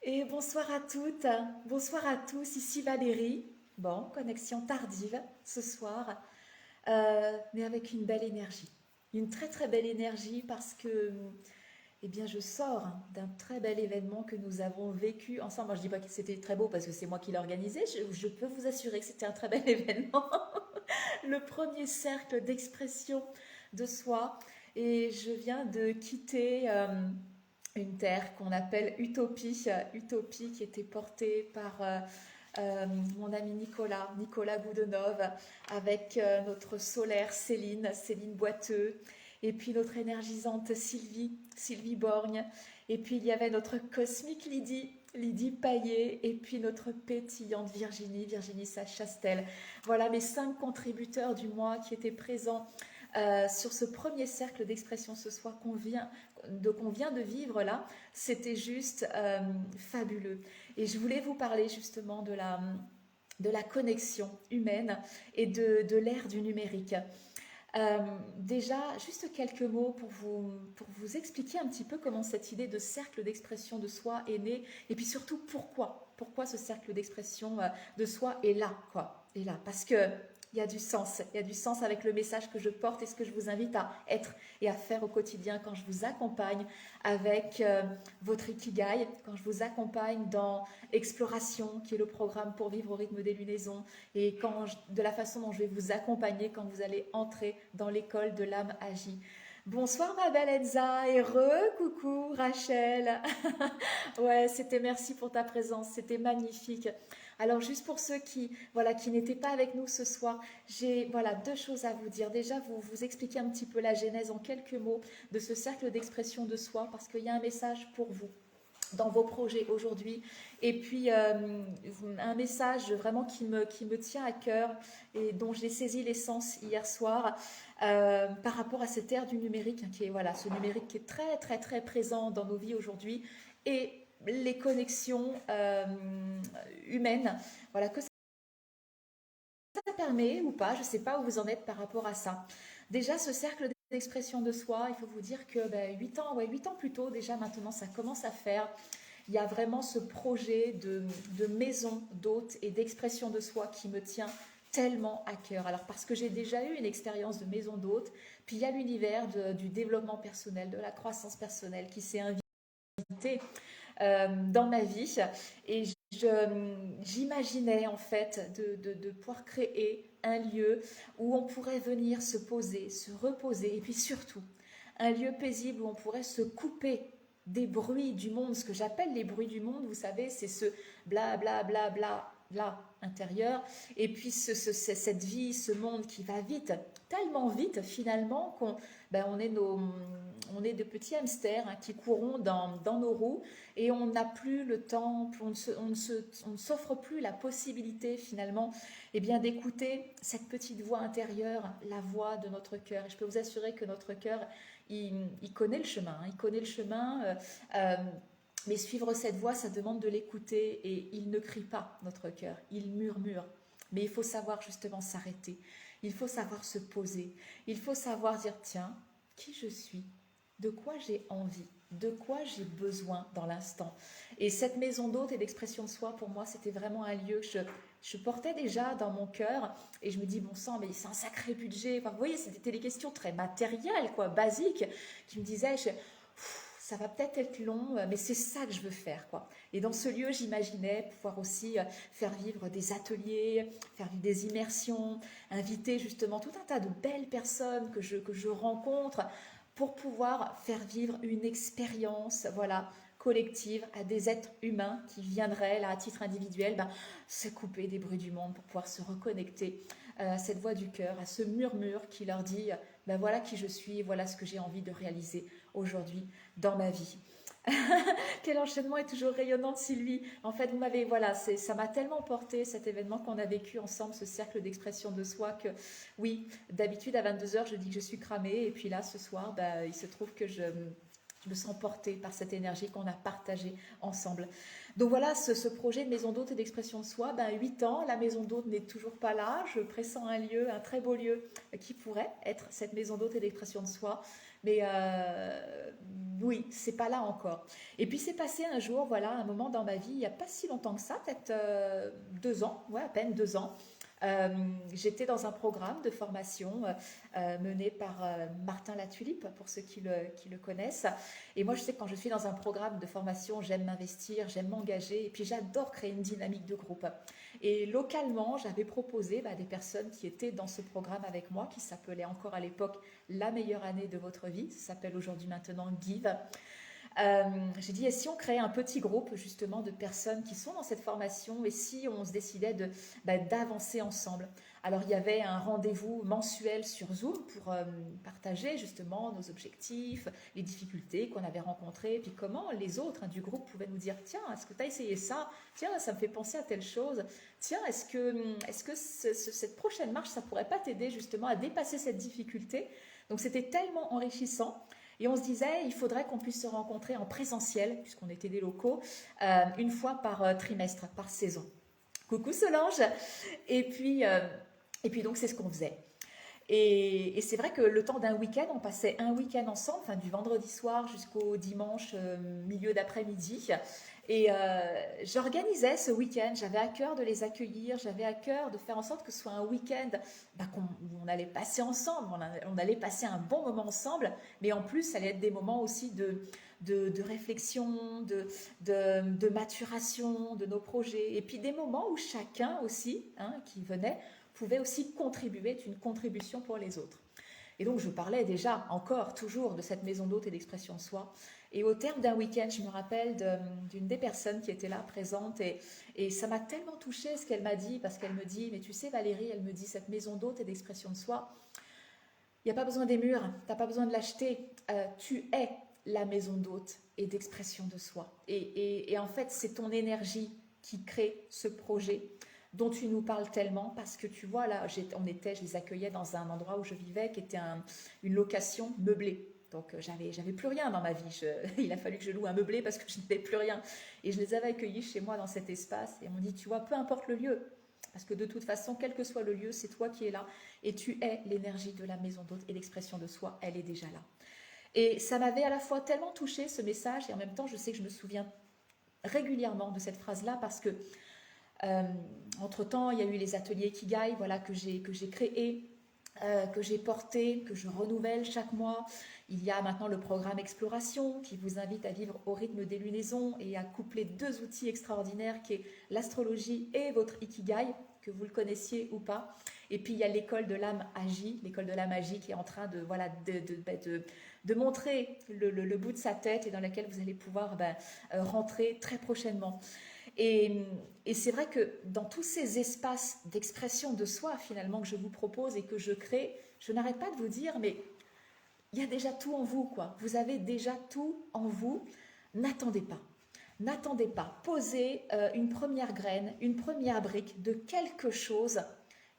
Et bonsoir à toutes, bonsoir à tous, ici Valérie. Bon, connexion tardive ce soir, mais avec une belle énergie. Une très très belle énergie parce que, eh bien, je sors d'un très bel événement que nous avons vécu ensemble. Moi, je dis pas que c'était très beau parce que c'est moi qui l'ai organisé. Je peux vous assurer que c'était un très bel événement. Le premier cercle d'expression de soi. Et je viens de quitter une terre qu'on appelle Utopie, Utopie qui était portée par mon ami Nicolas Goudenov, avec notre solaire Céline Boiteux, et puis notre énergisante Sylvie Borgne, et puis il y avait notre cosmique Lydie Paillet, et puis notre pétillante Virginie Chastel. Voilà mes 5 contributeurs du mois qui étaient présents sur ce premier cercle d'expression ce soir qu'on vient de vivre là. C'était juste fabuleux. Et je voulais vous parler justement de la connexion humaine et de l'ère du numérique. Euh, Déjà, juste quelques mots pour vous expliquer un petit peu comment cette idée de cercle d'expression de soi est née, et puis surtout pourquoi ce cercle d'expression de soi est là, quoi. Est là, parce que il y a du sens avec le message que je porte et ce que je vous invite à être et à faire au quotidien quand je vous accompagne avec votre Ikigai, quand je vous accompagne dans Exploration, qui est le programme pour vivre au rythme des lunaisons, et de la façon dont je vais vous accompagner quand vous allez entrer dans l'école de l'âme agie. Bonsoir ma belle Elsa et coucou Rachel. Ouais, c'était merci pour ta présence, c'était magnifique. Alors juste pour ceux qui n'étaient pas avec nous ce soir, j'ai deux choses à vous dire. Déjà vous expliquer un petit peu la genèse en quelques mots de ce cercle d'expression de soi parce qu'il y a un message pour vous dans vos projets aujourd'hui. Et puis un message vraiment qui me tient à cœur et dont j'ai saisi l'essence hier soir par rapport à cette ère du numérique, hein, qui est ce numérique qui est très très très présent dans nos vies aujourd'hui et les connexions humaines, que ça permet ou pas, je ne sais pas où vous en êtes par rapport à ça. Déjà, ce cercle d'expression de soi, il faut vous dire que 8 ans plus tôt, déjà maintenant, ça commence à faire. Il y a vraiment ce projet de maison d'hôte et d'expression de soi qui me tient tellement à cœur. Alors parce que j'ai déjà eu une expérience de maison d'hôte, puis il y a l'univers du développement personnel, de la croissance personnelle qui s'est invité dans ma vie. Et j'imaginais en fait de pouvoir créer un lieu où on pourrait venir se poser, se reposer, et puis surtout un lieu paisible où on pourrait se couper des bruits du monde. Ce que j'appelle les bruits du monde, vous savez, c'est ce bla bla bla bla bla intérieur, et puis cette vie, ce monde qui va vite, tellement vite finalement qu'on on est on est de petits hamsters hein, qui courons dans nos roues et on n'a plus le temps, on ne s'offre plus la possibilité finalement d'écouter cette petite voix intérieure, la voix de notre cœur. Et je peux vous assurer que notre cœur, il connaît le chemin, hein, il connaît le chemin. Euh, mais suivre cette voix, ça demande de l'écouter et il ne crie pas, notre cœur, il murmure. Mais il faut savoir justement s'arrêter, il faut savoir se poser, il faut savoir dire tiens, qui je suis, de quoi j'ai envie, de quoi j'ai besoin dans l'instant. Et cette maison d'hôte et d'expression de soi, pour moi, c'était vraiment un lieu que je portais déjà dans mon cœur et je me dis, bon sang, mais c'est un sacré budget. Enfin, vous voyez, c'était des questions très matérielles, quoi, basiques, qui me disaient, ça va peut-être être long, mais c'est ça que je veux faire, quoi. Et dans ce lieu, j'imaginais pouvoir aussi faire vivre des ateliers, faire vivre des immersions, inviter justement tout un tas de belles personnes que je rencontre pour pouvoir faire vivre une expérience, collective à des êtres humains qui viendraient là à titre individuel se couper des bruits du monde pour pouvoir se reconnecter à cette voix du cœur, à ce murmure qui leur dit voilà qui je suis, voilà ce que j'ai envie de réaliser aujourd'hui dans ma vie. Quel enchaînement est toujours rayonnant, Sylvie. En fait, vous m'avez, ça m'a tellement porté cet événement qu'on a vécu ensemble, ce cercle d'expression de soi, que oui, d'habitude à 22 h, je dis que je suis cramée, et puis là, ce soir, il se trouve que je me sens portée par cette énergie qu'on a partagée ensemble. Donc voilà, ce projet de maison d'hôte et d'expression de soi, 8 ans, la maison d'hôte n'est toujours pas là. Je pressens un lieu, un très beau lieu qui pourrait être cette maison d'hôte et d'expression de soi. Mais oui, c'est pas là encore. Et puis c'est passé un jour, voilà, un moment dans ma vie, il n'y a pas si longtemps que ça, peut-être 2 ans, ouais, à peine 2 ans. Euh, J'étais dans un programme de formation mené par Martin Latulipe, pour ceux qui le connaissent. Et moi, je sais que quand je suis dans un programme de formation, j'aime m'investir, j'aime m'engager, et puis j'adore créer une dynamique de groupe. Et localement, j'avais proposé des personnes qui étaient dans ce programme avec moi, qui s'appelait encore à l'époque La meilleure année de votre vie, ça s'appelle aujourd'hui maintenant Give. Euh, j'ai dit, et si on créait un petit groupe justement de personnes qui sont dans cette formation et si on se décidait d'avancer ensemble. Alors il y avait un rendez-vous mensuel sur Zoom pour partager justement nos objectifs, les difficultés qu'on avait rencontrées, puis comment les autres du groupe pouvaient nous dire, tiens, est-ce que tu as essayé ça? Tiens, ça me fait penser à telle chose. Tiens, est-ce que cette prochaine marche, ça pourrait pas t'aider justement à dépasser cette difficulté? Donc c'était tellement enrichissant. Et on se disait, il faudrait qu'on puisse se rencontrer en présentiel, puisqu'on était des locaux, une fois par trimestre, par saison. Coucou Solange. Et puis, euh, et puis donc c'est ce qu'on faisait. Et c'est vrai que le temps d'un week-end, on passait un week-end ensemble, enfin, du vendredi soir jusqu'au dimanche milieu d'après-midi. Et j'organisais ce week-end, j'avais à cœur de les accueillir, j'avais à cœur de faire en sorte que ce soit un week-end où on allait passer ensemble, on allait passer un bon moment ensemble, mais en plus, ça allait être des moments aussi de réflexion, de maturation de nos projets, et puis des moments où chacun aussi, qui venait, pouvait aussi contribuer, être une contribution pour les autres. Et donc je parlais déjà, encore, toujours de cette maison d'hôte et d'expression de soi. Et au terme d'un week-end, je me rappelle d'une des personnes qui était là, présente, et ça m'a tellement touchée ce qu'elle m'a dit, parce qu'elle me dit, mais tu sais Valérie, elle me dit, cette maison d'hôte et d'expression de soi, il n'y a pas besoin des murs, tu n'as pas besoin de l'acheter, tu es la maison d'hôte et d'expression de soi. Et en fait, c'est ton énergie qui crée ce projet dont tu nous parles tellement, parce que tu vois, là, je les accueillais dans un endroit où je vivais, qui était une location meublée. Donc, j'avais plus rien dans ma vie. Il a fallu que je loue un meublé parce que je n'avais plus rien. Et je les avais accueillis chez moi dans cet espace. Et on m'ont dit, tu vois, peu importe le lieu, parce que de toute façon, quel que soit le lieu, c'est toi qui es là. Et tu es l'énergie de la maison d'hôte et l'expression de soi, elle est déjà là. Et ça m'avait à la fois tellement touché ce message, et en même temps, je sais que je me souviens régulièrement de cette phrase-là, parce que euh, entre-temps, il y a eu les ateliers Kigai, voilà, que j'ai créés, que j'ai portés, que je renouvelle chaque mois. Il y a maintenant le programme Exploration qui vous invite à vivre au rythme des lunaisons et à coupler 2 outils extraordinaires qui est l'astrologie et votre Ikigai, que vous le connaissiez ou pas. Et puis il y a l'école de l'âme agie, l'école de l'âme agie qui est en train de montrer le bout de sa tête et dans laquelle vous allez pouvoir rentrer très prochainement. Et, et c'est vrai que dans tous ces espaces d'expression de soi finalement que je vous propose et que je crée, je n'arrête pas de vous dire, mais il y a déjà tout en vous, quoi. Vous avez déjà tout en vous. N'attendez pas. N'attendez pas. Posez une première graine, une première brique de quelque chose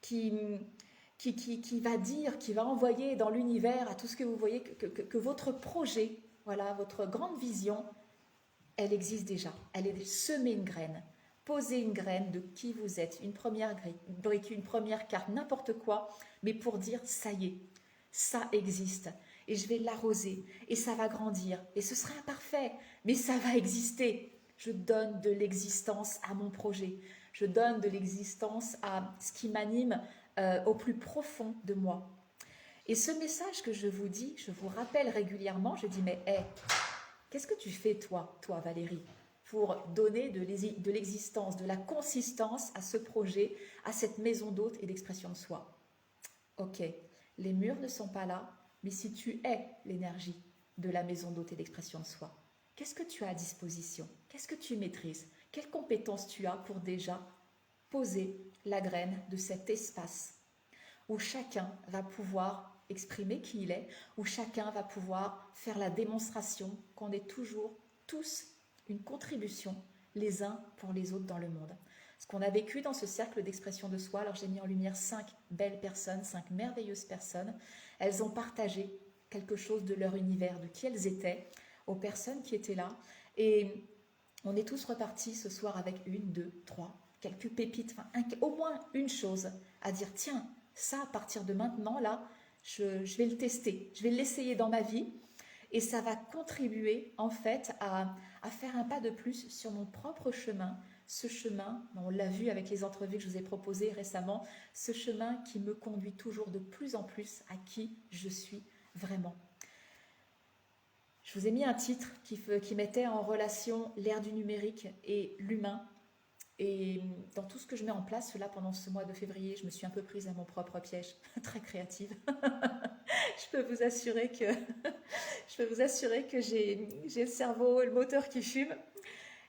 qui, qui va dire, qui va envoyer dans l'univers à tout ce que vous voyez que votre projet, voilà, votre grande vision, elle existe déjà. Elle est semer une graine. Posez une graine de qui vous êtes, une première brique, une première carte, n'importe quoi, mais pour dire ça y est, ça existe. Et je vais l'arroser, et ça va grandir, et ce sera imparfait, mais ça va exister. Je donne de l'existence à mon projet. Je donne de l'existence à ce qui m'anime au plus profond de moi. Et ce message que je vous dis, je vous rappelle régulièrement, je dis, mais hey, qu'est-ce que tu fais, toi Valérie, pour donner de l'existence, de la consistance à ce projet, à cette maison d'hôte et d'expression de soi? Ok, les murs ne sont pas là, mais si tu es l'énergie de la maison d'hôte et d'expression de soi, qu'est-ce que tu as à disposition? Qu'est-ce que tu maîtrises? Quelles compétences tu as pour déjà poser la graine de cet espace où chacun va pouvoir exprimer qui il est, où chacun va pouvoir faire la démonstration qu'on est toujours tous une contribution les uns pour les autres dans le monde. Ce qu'on a vécu dans ce cercle d'expression de soi, alors j'ai mis en lumière 5 belles personnes, 5 merveilleuses personnes, elles ont partagé quelque chose de leur univers, de qui elles étaient, aux personnes qui étaient là, et on est tous repartis ce soir avec 1, 2, 3, quelques pépites, au moins une chose à dire, tiens, ça à partir de maintenant là, Je vais le tester, je vais l'essayer dans ma vie et ça va contribuer en fait à faire un pas de plus sur mon propre chemin. Ce chemin, on l'a vu avec les entrevues que je vous ai proposées récemment, ce chemin qui me conduit toujours de plus en plus à qui je suis vraiment. Je vous ai mis un titre qui mettait en relation l'ère du numérique et l'humain. Et dans tout ce que je mets en place, là, pendant ce mois de février, je me suis un peu prise à mon propre piège, très créative. je peux vous assurer que, je peux vous assurer que j'ai le cerveau, le moteur qui fume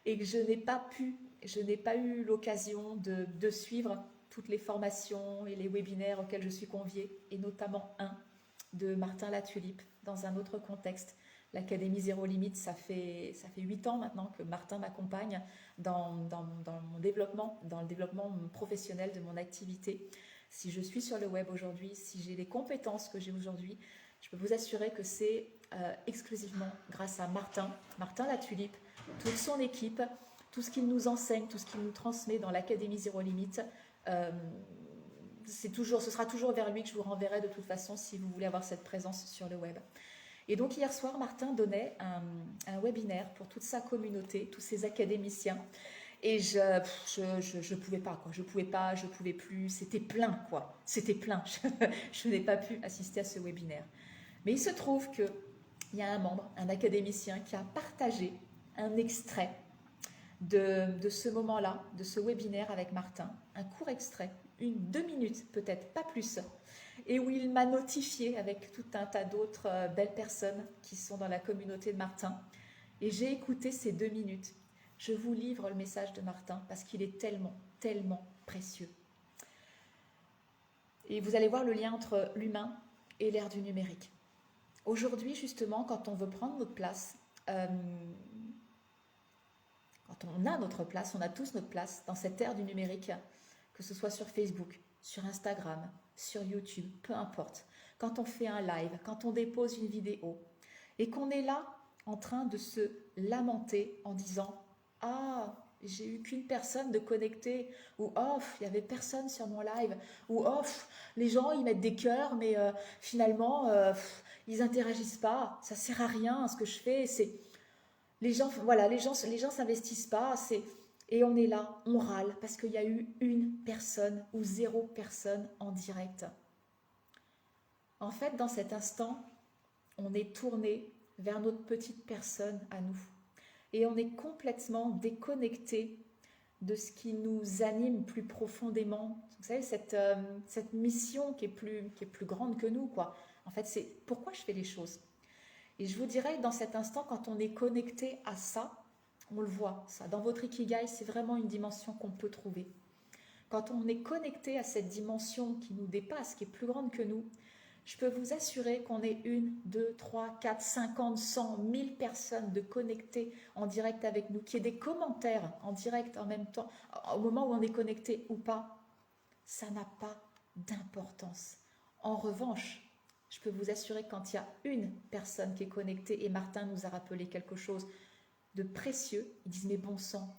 et que je n'ai pas eu l'occasion de suivre toutes les formations et les webinaires auxquels je suis conviée, et notamment un de Martin Latulipe dans un autre contexte. L'Académie Zéro Limite, ça fait 8 ans maintenant que Martin m'accompagne dans mon développement, dans le développement professionnel de mon activité. Si je suis sur le web aujourd'hui, si j'ai les compétences que j'ai aujourd'hui, je peux vous assurer que c'est exclusivement grâce à Martin Latulipe, toute son équipe, tout ce qu'il nous enseigne, tout ce qu'il nous transmet dans l'Académie Zéro Limite. Ce sera toujours vers lui que je vous renverrai de toute façon si vous voulez avoir cette présence sur le web. Et donc hier soir, Martin donnait un webinaire pour toute sa communauté, tous ses académiciens. Et je pouvais pas, quoi. Je pouvais plus. C'était plein, quoi. C'était plein. Je n'ai pas pu assister à ce webinaire. Mais il se trouve qu'il y a un membre, un académicien, qui a partagé un extrait de ce moment-là, de ce webinaire avec Martin, un court extrait, 2 minutes peut-être, pas plus, et où il m'a notifié avec tout un tas d'autres belles personnes qui sont dans la communauté de Martin. Et j'ai écouté ces 2 minutes. Je vous livre le message de Martin parce qu'il est tellement, tellement précieux. Et vous allez voir le lien entre l'humain et l'ère du numérique. Aujourd'hui, justement, quand on veut prendre notre place, quand on a notre place, on a tous notre place dans cette ère du numérique, que ce soit sur Facebook, sur Instagram, sur YouTube, peu importe. Quand on fait un live, quand on dépose une vidéo et qu'on est là en train de se lamenter en disant « Ah, j'ai eu qu'une personne de connectée » ou « Oh, il n'y avait personne sur mon live » ou « Oh, les gens ils mettent des cœurs mais finalement ils interagissent pas, ça sert à rien ce que je fais, c'est... » Les gens, voilà, les gens s'investissent pas, et on est là, on râle parce qu'il y a eu une personne ou 0 personne en direct. En fait, dans cet instant, on est tourné vers notre petite personne à nous et on est complètement déconnecté de ce qui nous anime plus profondément. Vous savez, cette mission qui est plus grande que nous, quoi. En fait, c'est pourquoi je fais les choses. Et je vous dirais, dans cet instant, quand on est connecté à ça, on le voit, ça. Dans votre Ikigai, c'est vraiment une dimension qu'on peut trouver. Quand on est connecté à cette dimension qui nous dépasse, qui est plus grande que nous, je peux vous assurer qu'on est 1, 2, 3, 4, 50, 100, 1000 personnes de connectées en direct avec nous, qui aient des commentaires en direct en même temps, au moment où on est connecté ou pas. Ça n'a pas d'importance. En revanche, je peux vous assurer que quand il y a une personne qui est connectée, et Martin nous a rappelé quelque chose de précieux, ils disent « Mais bon sang,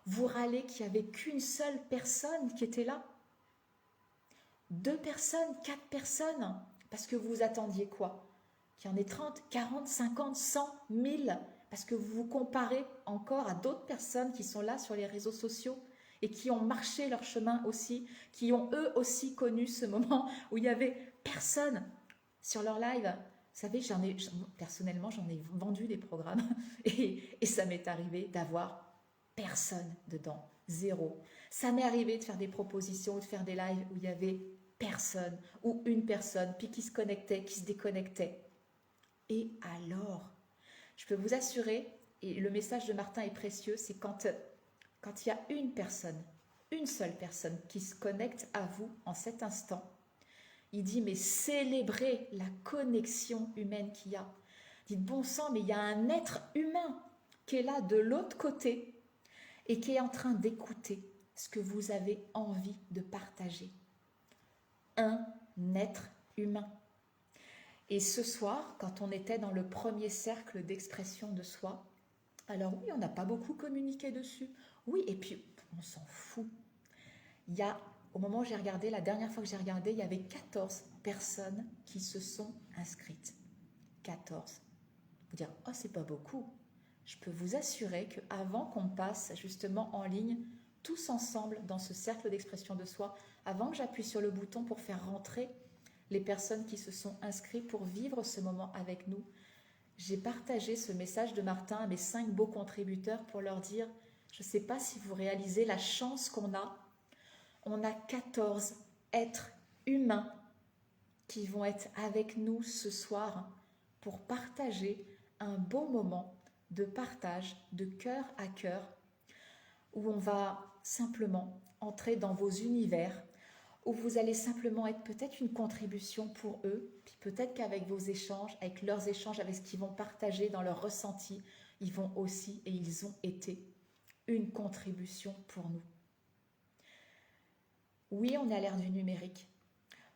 vous râlez qu'il n'y avait qu'une seule personne qui était là ? 2 personnes, 4 personnes, parce que vous attendiez quoi ? Qu'il y en ait 30, 40, 50, 100, 1000, parce que vous vous comparez encore à d'autres personnes qui sont là sur les réseaux sociaux et qui ont marché leur chemin aussi, qui ont eux aussi connu ce moment où il n'y avait personne sur leur live. Vous savez, personnellement, j'en ai vendu des programmes et ça m'est arrivé d'avoir personne dedans, 0. Ça m'est arrivé de faire des propositions ou de faire des lives où il y avait personne ou une personne, puis qui se connectait, qui se déconnectait. Et alors, je peux vous assurer, et le message de Martin est précieux, c'est quand il y a une personne, une seule personne qui se connecte à vous en cet instant, il dit, mais célébrez la connexion humaine qu'il y a. Dites, bon sang, mais il y a un être humain qui est là de l'autre côté et qui est en train d'écouter ce que vous avez envie de partager. Un être humain. Et ce soir, quand on était dans le premier cercle d'expression de soi, alors oui, on n'a pas beaucoup communiqué dessus. Oui, et puis, on s'en fout. Il y a Au moment où j'ai regardé, la dernière fois que j'ai regardé, il y avait 14 personnes qui se sont inscrites. 14. Vous dire, oh, c'est pas beaucoup. Je peux vous assurer qu'avant qu'on passe justement en ligne, tous ensemble dans ce cercle d'expression de soi, avant que j'appuie sur le bouton pour faire rentrer les personnes qui se sont inscrites pour vivre ce moment avec nous, j'ai partagé ce message de Martin à mes 5 beaux contributeurs pour leur dire, je ne sais pas si vous réalisez la chance qu'on a. On a 14 êtres humains qui vont être avec nous ce soir pour partager un beau moment de partage de cœur à cœur où on va simplement entrer dans vos univers, où vous allez simplement être peut-être une contribution pour eux, puis peut-être qu'avec vos échanges, avec leurs échanges, avec ce qu'ils vont partager dans leurs ressentis, ils vont aussi et ils ont été une contribution pour nous. Oui, on est à l'ère du numérique.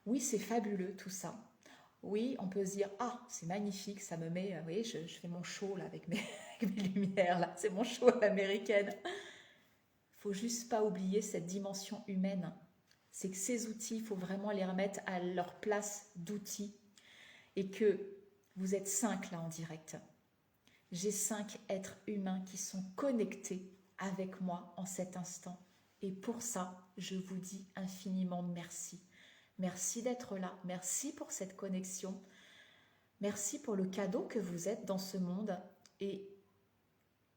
Oui, c'est fabuleux tout ça. Oui, on peut se dire, ah, c'est magnifique, ça me met, vous voyez, je fais mon show là avec mes lumières, là, c'est mon show à l'américaine. Il faut juste pas oublier cette dimension humaine. C'est que ces outils, il faut vraiment les remettre à leur place d'outils et que vous êtes 5 là en direct. J'ai 5 êtres humains qui sont connectés avec moi en cet instant. Et pour ça, je vous dis infiniment merci. Merci d'être là. Merci pour cette connexion. Merci pour le cadeau que vous êtes dans ce monde. Et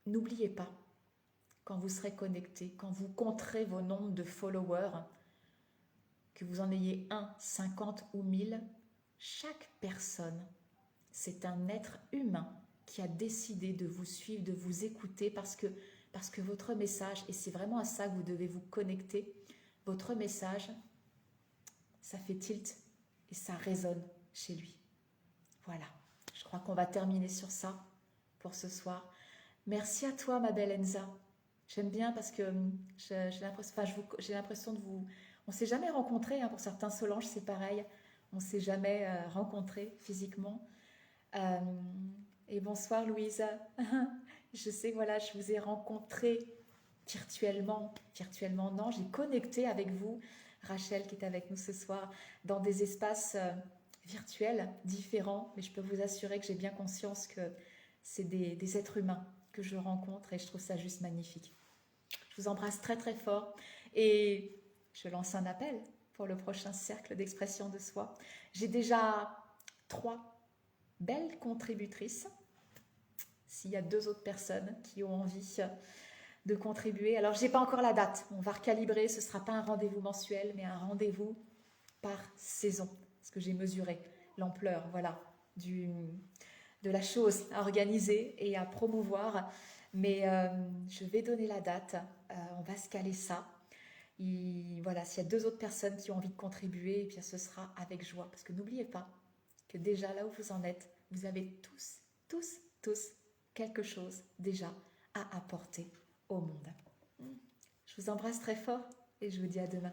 n'oubliez pas, quand vous serez connectés, quand vous compterez vos nombres de followers, que vous en ayez 1, 50 ou 1000, chaque personne, c'est un être humain qui a décidé de vous suivre, de vous écouter parce que votre message, et c'est vraiment à ça que vous devez vous connecter, votre message, ça fait tilt et ça résonne chez lui. Voilà, je crois qu'on va terminer sur ça pour ce soir. Merci à toi, ma belle Enza. J'aime bien parce que j'ai l'impression de vous... On ne s'est jamais rencontrés, hein, pour certains. Solange, c'est pareil. On ne s'est jamais rencontrés physiquement. Et bonsoir, Louisa. Je sais, voilà, je vous ai rencontré virtuellement. Virtuellement, non, j'ai connecté avec vous, Rachel, qui est avec nous ce soir, dans des espaces virtuels différents. Mais je peux vous assurer que j'ai bien conscience que c'est des êtres humains que je rencontre et je trouve ça juste magnifique. Je vous embrasse très très fort et je lance un appel pour le prochain cercle d'expression de soi. J'ai déjà 3 belles contributrices. S'il y a 2 autres personnes qui ont envie de contribuer. Alors, je n'ai pas encore la date. On va recalibrer. Ce ne sera pas un rendez-vous mensuel, mais un rendez-vous par saison. Parce que j'ai mesuré l'ampleur, voilà, de la chose à organiser et à promouvoir. Mais je vais donner la date. On va se caler ça. Et voilà, s'il y a 2 autres personnes qui ont envie de contribuer, et bien ce sera avec joie. Parce que n'oubliez pas que déjà là où vous en êtes, vous avez tous quelque chose déjà à apporter au monde. Je vous embrasse très fort et je vous dis à demain.